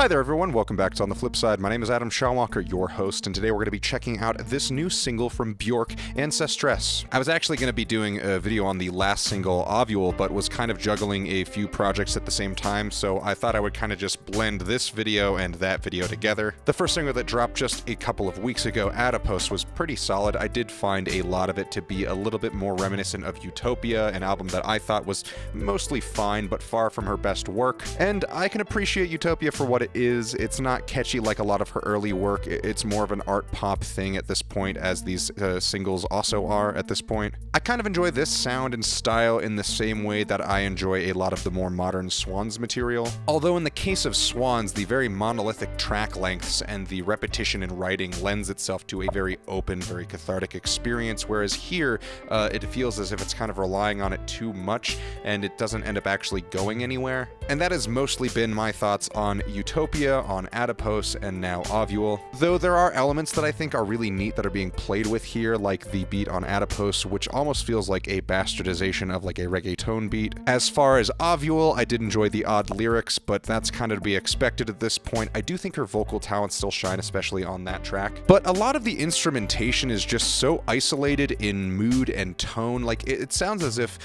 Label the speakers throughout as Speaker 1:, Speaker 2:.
Speaker 1: Hi there everyone, welcome back to On the Flip Side. My name is Adam Shawalker, your host, and today we're going to be checking out this new single from Bjork, Ancestress. I was actually going to be doing a video on the last single, Ovule, but was kind of juggling a few projects at the same time, so I thought I would kind of just blend this video and that video together. The first single that dropped just a couple of weeks ago, Adipose, was pretty solid. I did find a lot of it to be a little bit more reminiscent of Utopia, an album that I thought was mostly fine, but far from her best work. And I can appreciate Utopia for what it is. It's not catchy like a lot of her early work. It's more of an art pop thing at this point, as these singles also are at this point. I kind of enjoy this sound and style in the same way that I enjoy a lot of the more modern Swans material. Although in the case of Swans, the very monolithic track lengths and the repetition in writing lends itself to a very open, very cathartic experience, whereas here it feels as if it's kind of relying on it too much and it doesn't end up actually going anywhere. And that has mostly been my thoughts on Utopia, on Adipose, and now Ovule. Though there are elements that I think are really neat that are being played with here, like the beat on Adipose, which almost feels like a bastardization of like a reggaeton beat. As far as Ovule, I did enjoy the odd lyrics, but that's kind of to be expected at this point. I do think her vocal talents still shine, especially on that track. But a lot of the instrumentation is just so isolated in mood and tone. Like, it sounds as if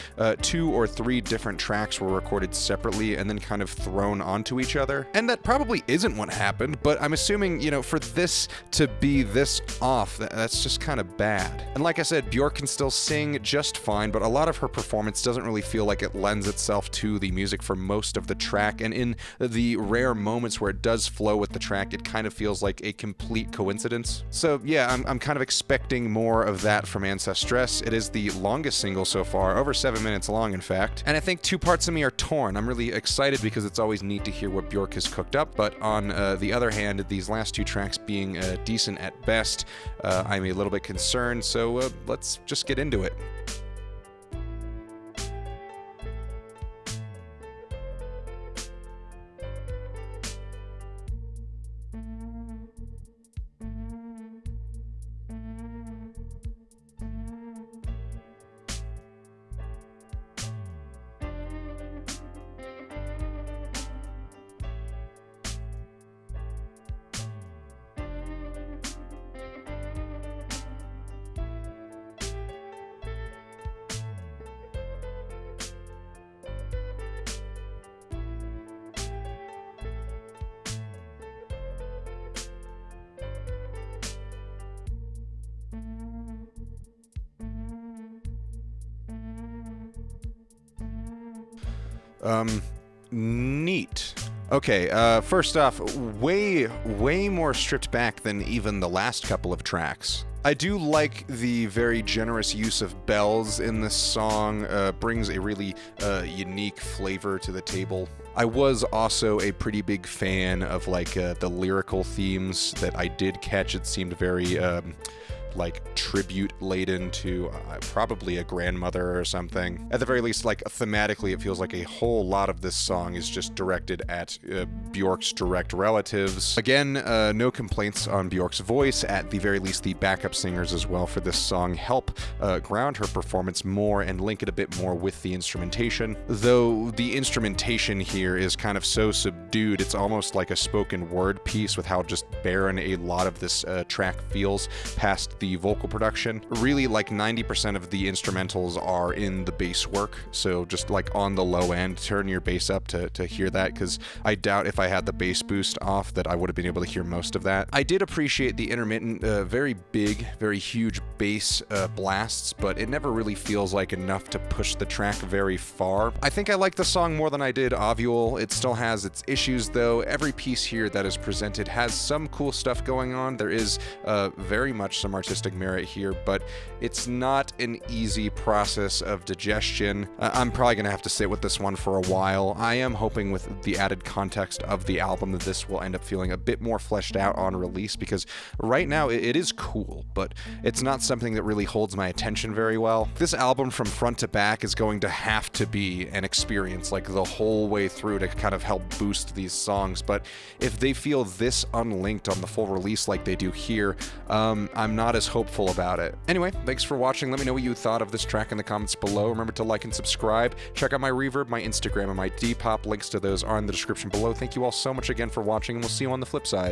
Speaker 1: 2 or 3 different tracks were recorded separately and then kind of thrown onto each other. And that probably isn't what happened, but I'm assuming, you know, for this to be this off, that's just kind of bad. And like I said, Bjork can still sing just fine, but a lot of her performance doesn't really feel like it lends itself to the music for most of the track, and in the rare moments where it does flow with the track, it kind of feels like a complete coincidence. So yeah, I'm kind of expecting more of that from Ancestress. It is the longest single so far, over 7 minutes long in fact, and I think two parts of me are torn. I'm really excited because it's always neat to hear what Bjork has cooked up, but on the other hand, these last 2 tracks being decent at best, I'm a little bit concerned, so let's just get into it. Neat. Okay, first off, way more stripped back than even the last couple of tracks. I do like the very generous use of bells in this song, brings a really unique flavor to the table. I was also a pretty big fan of like the lyrical themes that I did catch. It seemed very like tribute laden to probably a grandmother or something. At the very least, like thematically, it feels like a whole lot of this song is just directed at Bjork's direct relatives. Again, no complaints on Bjork's voice. At the very least, the backup singers as well for this song help ground her performance more and link it a bit more with the instrumentation. Though the instrumentation here is kind of so subdued, it's almost like a spoken word piece with how just barren a lot of this track feels past the vocal production. Really, like 90% of the instrumentals are in the bass work, so just like on the low end, turn your bass up to hear that, because I doubt if I had the bass boost off that I would have been able to hear most of that. I did appreciate the intermittent, very big, very huge bass blasts, but it never really feels like enough to push the track very far. I think I like the song more than I did Ovule. It still has its issues though. Every piece here that is presented has some cool stuff going on. There is very much some artistic merit here, but it's not an easy process of digestion. I'm probably gonna have to sit with this one for a while. I am hoping with the added context of the album that this will end up feeling a bit more fleshed out on release, because right now it is cool, but it's not something that really holds my attention very well. This album from front to back is going to have to be an experience like the whole way through to kind of help boost these songs, but if they feel this unlinked on the full release like they do here, I'm not as as hopeful about it. Anyway, thanks for watching. Let me know what you thought of this track in the comments below. Remember to like and subscribe. Check out my Reverb, my Instagram, and my Depop. Links to those are in the description below. Thank you all so much again for watching, and we'll see you on the flip side.